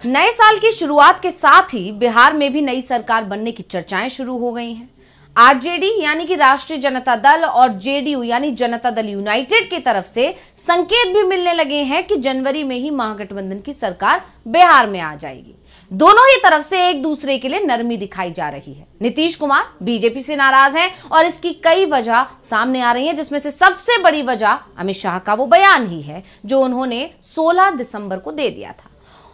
नए साल की शुरुआत के साथ ही बिहार में भी नई सरकार बनने की चर्चाएं शुरू हो गई हैं। आरजेडी यानी कि राष्ट्रीय जनता दल और जेडीयू यानी जनता दल यूनाइटेड की तरफ से संकेत भी मिलने लगे हैं कि जनवरी में ही महागठबंधन की सरकार बिहार में आ जाएगी। दोनों ही तरफ से एक दूसरे के लिए नरमी दिखाई जा रही है। नीतीश कुमार बीजेपी से नाराज हैं और इसकी कई वजह सामने आ रही हैं, जिसमें से सबसे बड़ी वजह अमित शाह का वो बयान ही है जो उन्होंने 16 दिसंबर को दे दिया था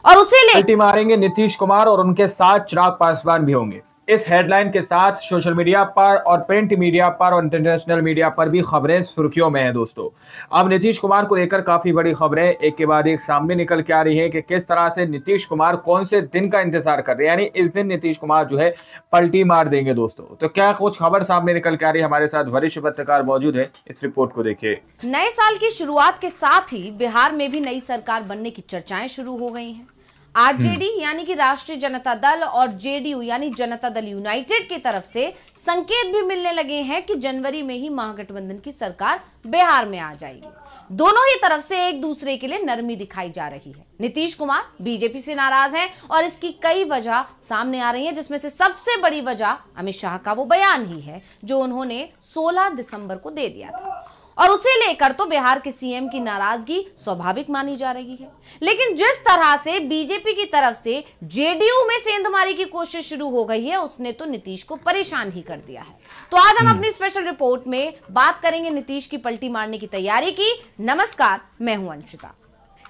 और उसे ले मारेंगे नीतीश कुमार और उनके साथ चिराग पासवान भी होंगे। इस हेडलाइन के साथ सोशल मीडिया पर और प्रिंट मीडिया पर और इंटरनेशनल मीडिया पर भी खबरें सुर्खियों में हैं। दोस्तों, अब नीतीश कुमार को लेकर काफी बड़ी खबरें एक के बाद एक सामने निकल के आ रही हैं कि किस तरह से नीतीश कुमार कौन से दिन का इंतजार कर रहे हैं, यानी इस दिन नीतीश कुमार जो है पलटी मार देंगे। दोस्तों, तो क्या कुछ खबर सामने निकल के आ रही है, हमारे साथ वरिष्ठ पत्रकार मौजूद है, इस रिपोर्ट को देखिए। नए साल की शुरुआत के साथ ही बिहार में भी नई सरकार बनने की चर्चाएं शुरू हो गई हैं। आरजेडी यानी कि राष्ट्रीय जनता दल और जेडीयू यानी जनता दल यूनाइटेड की तरफ से संकेत भी मिलने लगे हैं कि जनवरी में ही महागठबंधन की सरकार बिहार में आ जाएगी। दोनों ही तरफ से एक दूसरे के लिए नरमी दिखाई जा रही है। नीतीश कुमार बीजेपी से नाराज हैं और इसकी कई वजह सामने आ रही हैं, जिसमें से सबसे बड़ी वजह अमित शाह का वो बयान ही है जो उन्होंने 16 दिसंबर को दे दिया था और उसे लेकर तो बिहार के सीएम की नाराजगी स्वाभाविक मानी जा रही है। लेकिन जिस तरह से बीजेपी की तरफ से जेडीयू में सेंधमारी की कोशिश शुरू हो गई है, उसने तो नीतीश को परेशान ही कर दिया है। तो आज हम अपनी स्पेशल रिपोर्ट में बात करेंगे नीतीश की पलटी मारने की तैयारी की। नमस्कार, मैं हूं अंशिता।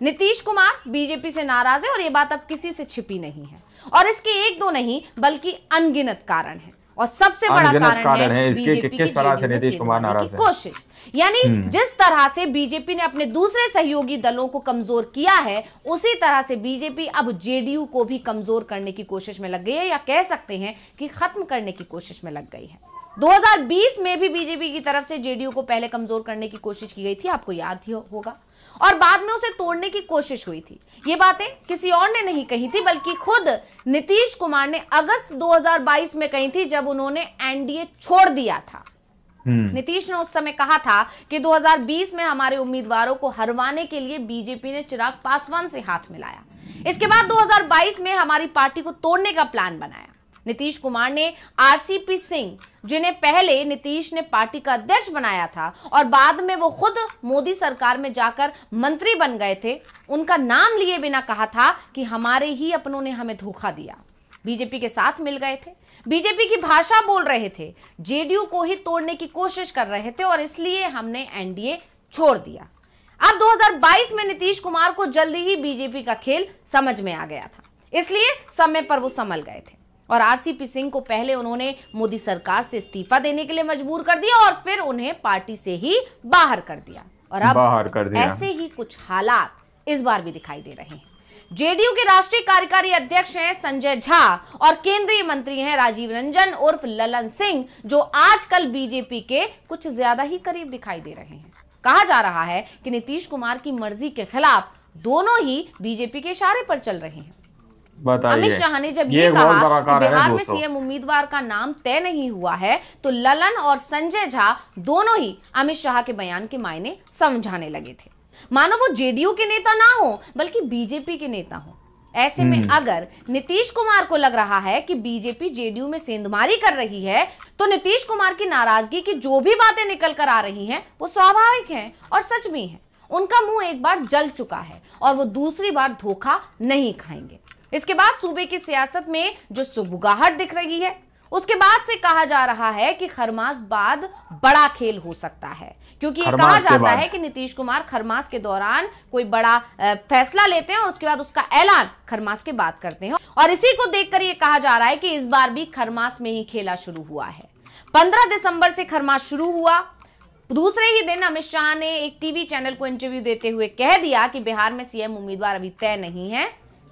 नीतीश कुमार बीजेपी से नाराज है और ये बात अब किसी से छिपी नहीं है और इसके एक दो नहीं बल्कि अनगिनत कारण है और सबसे बड़ा कारण है बीजेपी की किस तरह से नीतीश कुमार नाराज है। कोशिश यानी जिस तरह से बीजेपी ने अपने दूसरे सहयोगी दलों को कमजोर किया है, उसी तरह से बीजेपी अब जेडीयू को भी कमजोर करने की कोशिश में लग गई है, या कह सकते हैं कि खत्म करने की कोशिश में लग गई है। 2020 में भी बीजेपी की तरफ से जेडीयू को पहले कमजोर करने की कोशिश की गई थी, आपको याद ही होगा, और बाद में उसे तोड़ने की कोशिश हुई थी। ये बातें किसी और ने नहीं कही थी बल्कि खुद नीतीश कुमार ने अगस्त 2022 में कही थी, जब उन्होंने एनडीए छोड़ दिया था। नीतीश ने उस समय कहा था कि 2020 में हमारे उम्मीदवारों को हरवाने के लिए बीजेपी ने चिराग पासवान से हाथ मिलाया। इसके बाद 2022 में हमारी पार्टी को तोड़ने का प्लान बनाया। नीतीश कुमार ने आरसीपी सिंह, जिन्हें पहले नीतीश ने पार्टी का अध्यक्ष बनाया था और बाद में वो खुद मोदी सरकार में जाकर मंत्री बन गए थे, उनका नाम लिए बिना कहा था कि हमारे ही अपनों ने हमें धोखा दिया। बीजेपी के साथ मिल गए थे, बीजेपी की भाषा बोल रहे थे, जेडीयू को ही तोड़ने की कोशिश कर रहे थे और इसलिए हमने एनडीए छोड़ दिया। अब 2022 में नीतीश कुमार को जल्दी ही बीजेपी का खेल समझ में आ गया था, इसलिए समय पर वो संभल गए थे और आरसीपी सिंह को पहले उन्होंने मोदी सरकार से इस्तीफा देने के लिए मजबूर कर दिया और फिर उन्हें पार्टी से ही बाहर कर दिया और अब ऐसे ही कुछ हालात इस बार भी दिखाई दे रहे हैं। जेडीयू के राष्ट्रीय कार्यकारी अध्यक्ष हैं संजय झा और केंद्रीय मंत्री हैं राजीव रंजन उर्फ ललन सिंह, जो आजकल बीजेपी के कुछ ज्यादा ही करीब दिखाई दे रहे हैं। कहा जा रहा है कि नीतीश कुमार की मर्जी के खिलाफ दोनों ही बीजेपी के इशारे पर चल रहे हैं। अमित शाह ने जब ये कहा कि बिहार में सीएम उम्मीदवार का नाम तय नहीं हुआ है, तो ललन और संजय झा दोनों ही अमित शाह के बयान के मायने समझाने लगे थे, मानो वो जेडीयू के नेता ना हो बल्कि बीजेपी के नेता हो। ऐसे में अगर नीतीश कुमार को लग रहा है कि बीजेपी जेडीयू में सेंधमारी कर रही है, तो नीतीश कुमार की नाराजगी की जो भी बातें निकल कर आ रही हैं वो स्वाभाविक हैं और सच भी हैं। उनका मुंह एक बार जल चुका है और वो दूसरी बार धोखा नहीं खाएंगे। इसके बाद सूबे की सियासत में जो सुबुगाहट दिख रही है, उसके बाद से कहा जा रहा है कि खरमास बाद बड़ा खेल हो सकता है, क्योंकि ये कहा जाता है कि नीतीश कुमार खरमास के दौरान कोई बड़ा फैसला लेते हैं और उसके बाद उसका ऐलान खरमास के बाद करते हैं और इसी को देखकर ये कहा जा रहा है कि इस बार भी खरमास में ही खेला शुरू हुआ है। 15 दिसंबर से खरमास शुरू हुआ। दूसरे ही दिन अमित शाह ने एक टीवी चैनल को इंटरव्यू देते हुए कह दिया कि बिहार में सीएम उम्मीदवार अभी तय नहीं है,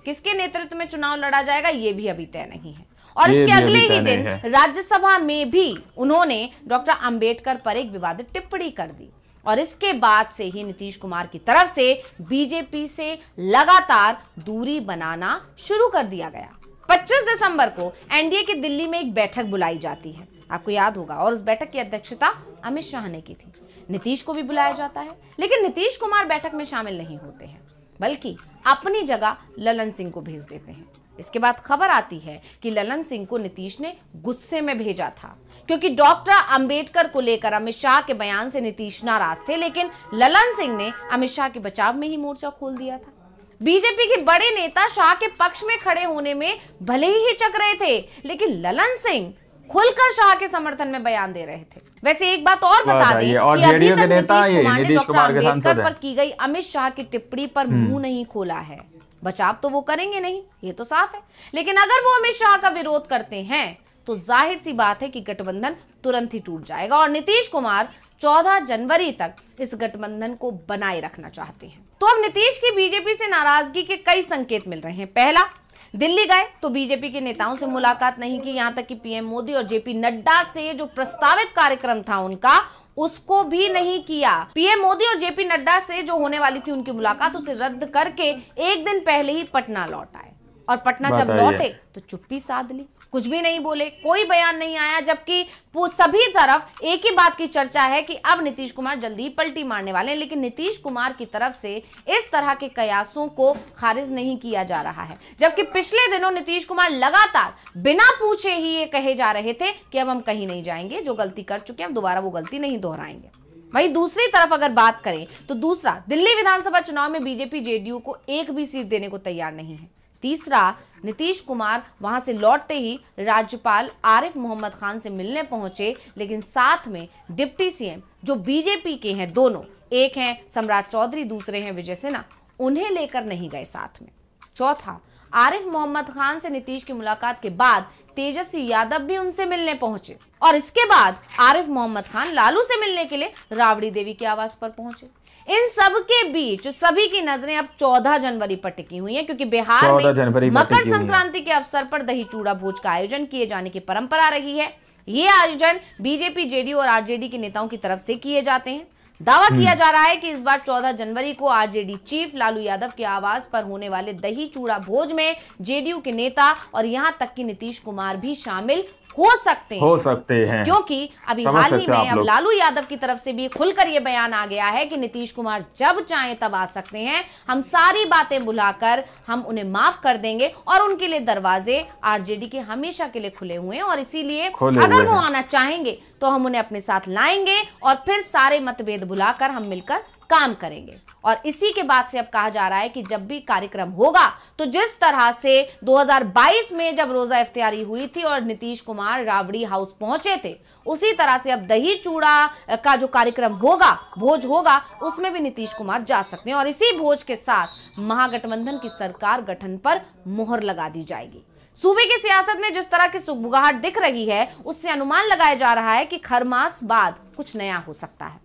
किसके नेतृत्व में चुनाव लड़ा जाएगा ये भी अभी तय नहीं है। और इसके अगले ही दिन राज्यसभा में भी उन्होंने डॉक्टर अंबेडकर पर एक विवादित टिप्पणी कर दी और इसके बाद से ही नीतीश कुमार की तरफ से बीजेपी से लगातार दूरी बनाना शुरू कर दिया गया। 25 दिसंबर को एनडीए की दिल्ली में एक बैठक बुलाई जाती है, आपको याद होगा, और उस बैठक की अध्यक्षता अमित शाह ने की थी। नीतीश को भी बुलाया जाता है, लेकिन नीतीश कुमार बैठक में शामिल नहीं होते हैं, बल्कि अपनी जगह ललन सिंह को भेज देते हैं। इसके बाद खबर आती है कि ललन सिंह को नीतीश ने गुस्से में भेजा था, क्योंकि डॉक्टर अंबेडकर को लेकर अमित शाह के बयान से नीतीश नाराज थे, लेकिन ललन सिंह ने अमित शाह के बचाव में ही मोर्चा खोल दिया था। बीजेपी के बड़े नेता शाह के पक्ष में खड़े होने में भले ही हिचक रहे थे, लेकिन ललन सिंह खुलकर शाह के समर्थन में बयान दे रहे थे। वैसे एक बात और बता दें कि अभी तक नीतीश कुमार ने डॉक्टर अंबेडकर पर की गई अमित शाह की टिप्पणी पर मुंह नहीं खोला है। बचाव तो वो करेंगे नहीं, ये तो साफ है, लेकिन अगर वो अमित शाह का विरोध करते हैं तो जाहिर सी बात है कि गठबंधन तुरंत ही टूट जाएगा और नीतीश कुमार 14 जनवरी तक इस गठबंधन को बनाए रखना चाहते हैं। तो अब नीतीश की बीजेपी से नाराजगी के कई संकेत मिल रहे हैं। पहला, दिल्ली गए तो बीजेपी के नेताओं से मुलाकात नहीं की, यहां तक कि पीएम मोदी और जेपी नड्डा से जो प्रस्तावित कार्यक्रम था उनका, उसको भी नहीं किया। पीएम मोदी और जेपी नड्डा से जो होने वाली थी उनकी मुलाकात, उसे रद्द करके एक दिन पहले ही पटना लौट आए और पटना जब लौटे तो चुप्पी साध ली, कुछ भी नहीं बोले, कोई बयान नहीं आया, जबकि सभी तरफ एक ही बात की चर्चा है कि अब नीतीश कुमार जल्दी ही पलटी मारने वाले हैं। लेकिन नीतीश कुमार की तरफ से इस तरह के कयासों को खारिज नहीं किया जा रहा है, जबकि पिछले दिनों नीतीश कुमार लगातार बिना पूछे ही ये कहे जा रहे थे कि अब हम कहीं नहीं जाएंगे, जो गलती कर चुके हैं दोबारा वो गलती नहीं दोहराएंगे। वहीं दूसरी तरफ अगर बात करें तो दूसरा, दिल्ली विधानसभा चुनाव में बीजेपी जेडीयू को एक भी सीट देने को तैयार नहीं है। तीसरा, नीतीश कुमार वहां से लौटते ही राज्यपाल आरिफ मोहम्मद खान से मिलने पहुंचे, लेकिन साथ में डिप्टी सीएम जो बीजेपी के हैं दोनों, एक हैं सम्राट चौधरी, दूसरे हैं विजय सिन्हा, उन्हें लेकर नहीं गए साथ में। चौथा, आरिफ मोहम्मद खान से नीतीश की मुलाकात के बाद तेजस्वी यादव भी उनसे मिलने पहुंचे और इसके बाद आरिफ मोहम्मद खान लालू से मिलने के लिए राबड़ी देवी के आवास पर पहुंचे। इन सब के बीच सभी की नजरें अब 14 जनवरी पर टिकी हुई हैं, क्योंकि बिहार में मकर संक्रांति के अवसर पर दही चूड़ा भोज का आयोजन किए जाने की परंपरा रही है। ये आयोजन बीजेपी, जेडीयू और आरजेडी के नेताओं की तरफ से किए जाते हैं। दावा किया जा रहा है कि इस बार 14 जनवरी को आरजेडी चीफ लालू यादव के आवास पर होने वाले दही चूड़ा भोज में जेडीयू के नेता और यहां तक कि नीतीश कुमार भी शामिल हो सकते हैं, क्योंकि अभी हाल ही में अब लालू यादव की तरफ से भी खुलकर यह बयान आ गया है कि नीतीश कुमार जब चाहे तब आ सकते हैं, हम सारी बातें भुलाकर हम उन्हें माफ कर देंगे और उनके लिए दरवाजे आरजेडी के हमेशा के लिए खुले हुए हैं और इसीलिए अगर वो आना चाहेंगे तो हम उन्हें अपने साथ लाएंगे और फिर सारे मतभेद भुलाकर हम मिलकर काम करेंगे। और इसी के बाद से अब कहा जा रहा है कि जब भी कार्यक्रम होगा तो जिस तरह से 2022 में जब रोजा इफ्तियारी हुई थी और नीतीश कुमार राबड़ी हाउस पहुंचे थे, उसी तरह से अब दही चूड़ा का जो कार्यक्रम होगा, भोज होगा, उसमें भी नीतीश कुमार जा सकते हैं और इसी भोज के साथ महागठबंधन की सरकार गठन पर मुहर लगा दी जाएगी। सूबे की सियासत में जिस तरह की सुगबुगाहट दिख रही है, उससे अनुमान लगाया जा रहा है कि खरमास बाद कुछ नया हो सकता है।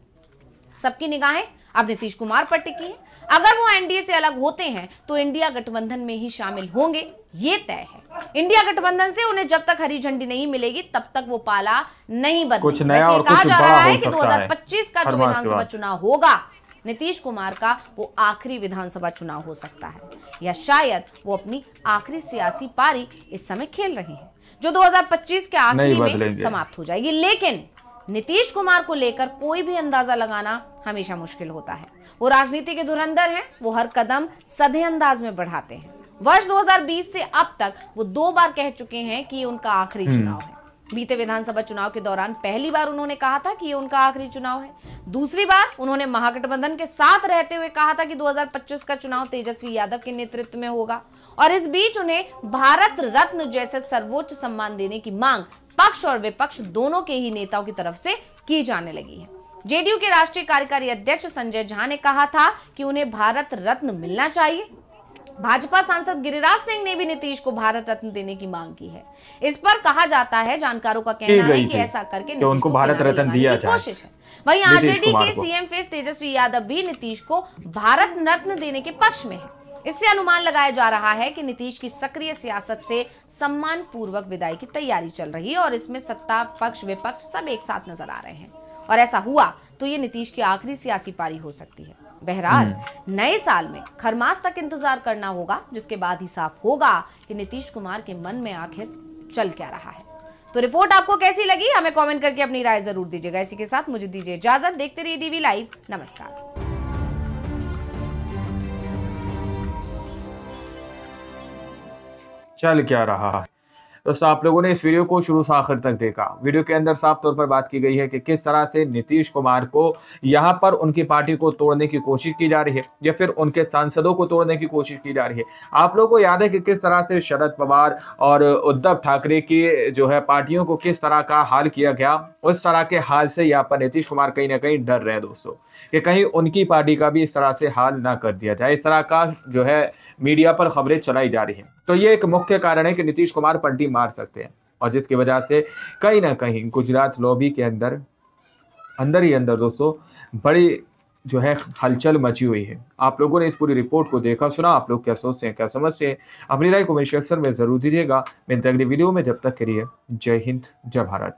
सबकी निगाहें अब नीतीश कुमार पर टिकी है। अगर वो एनडीए से अलग होते हैं तो इंडिया गठबंधन में ही शामिल होंगे, ये तय है। इंडिया गठबंधन से उन्हें जब तक हरी झंडी नहीं मिलेगी तब तक वो पाला नहीं बदलेगी। वैसे कहा जा रहा है कि 2025 का जो विधानसभा चुनाव होगा, नीतीश कुमार का वो आखिरी विधानसभा चुनाव हो सकता है, या शायद वो अपनी आखिरी सियासी पारी इस समय खेल रहे हैं, जो 2025 के आखिरी में समाप्त हो जाएगी। लेकिन नीतीश कुमार को लेकर कोई भी अंदाजा लगाना हमेशा मुश्किल होता है। वो राजनीति के धुरंधर हैं, वो हर कदम सधे अंदाज में बढ़ाते हैं। वर्ष 2020 से अब तक वो 2 बार कह चुके हैं कि ये उनका आखिरी चुनाव है। बीते विधानसभा चुनाव के दौरान पहली बार उन्होंने कहा था कि ये उनका आखिरी चुनाव है। दूसरी बार उन्होंने महागठबंधन के साथ रहते हुए कहा था कि 2025 का चुनाव तेजस्वी यादव के नेतृत्व में होगा और इस बीच उन्हें भारत रत्न जैसे सर्वोच्च सम्मान देने की मांग पक्ष और विपक्ष दोनों के ही नेताओं की तरफ से की जाने लगी है। जेडीयू के राष्ट्रीय कार्यकारी अध्यक्ष संजय झा ने कहा था कि उन्हें भारत रत्न मिलना चाहिए। भाजपा सांसद गिरिराज सिंह ने भी नीतीश को भारत रत्न देने की मांग की है। इस पर कहा जाता है, जानकारों का कहना है कि ऐसा करके नीतीश को भारत रत्न दिया की कोशिश है। वहीं आरजेडी के सीएम फेस तेजस्वी यादव भी नीतीश को भारत रत्न देने के पक्ष में है। इससे अनुमान लगाया जा रहा है कि नीतीश की सक्रिय सियासत से सम्मान पूर्वक विदाई की तैयारी चल रही है और इसमें सत्ता पक्ष विपक्ष सब एक साथ नजर आ रहे हैं और ऐसा हुआ तो ये नीतीश की आखिरी सियासी पारी हो सकती है। बहरहाल नए साल में खरमास तक इंतजार करना होगा, जिसके बाद ही साफ होगा कि नीतीश कुमार के मन में आखिर चल क्या रहा है। तो रिपोर्ट आपको कैसी लगी, हमें कमेंट करके अपनी राय जरूर दीजिएगा। इसी के साथ मुझे दीजिए इजाजत। देखते रहिए डीवी लाइव। नमस्कार। चल क्या रहा है। दोस्तों, आप लोगों ने इस वीडियो को शुरू से आखिर तक देखा। वीडियो के अंदर साफ तौर पर बात की गई है कि किस तरह से नीतीश कुमार को यहाँ पर उनकी पार्टी को तोड़ने की कोशिश की जा रही है या फिर उनके सांसदों को तोड़ने की कोशिश की जा रही है। आप लोगों को याद है कि किस तरह से शरद पवार और उद्धव ठाकरे की जो है पार्टियों को किस तरह का हाल किया गया। उस तरह के हाल से यहाँ पर नीतीश कुमार कहीं ना कहीं डर रहे हैं दोस्तों, कि कहीं उनकी पार्टी का भी इस तरह से हाल ना कर दिया जाए। इस तरह का जो है मीडिया पर खबरें चलाई जा रही हैं। तो ये एक मुख्य कारण है कि नीतीश कुमार पलटी मार सकते हैं, और जिसकी वजह से कहीं ना कहीं गुजरात लॉबी के अंदर अंदर ही अंदर दोस्तों बड़ी जो है हलचल मची हुई है। आप लोगों ने इस पूरी रिपोर्ट को देखा सुना, आप लोग क्या सोचते हैं, क्या समझते हैं, अपनी राय कमेंट सेक्शन में जरूर दीजिएगा। मिलते हैं अगली वीडियो में, जब तक के लिए जय हिंद, जय भारत।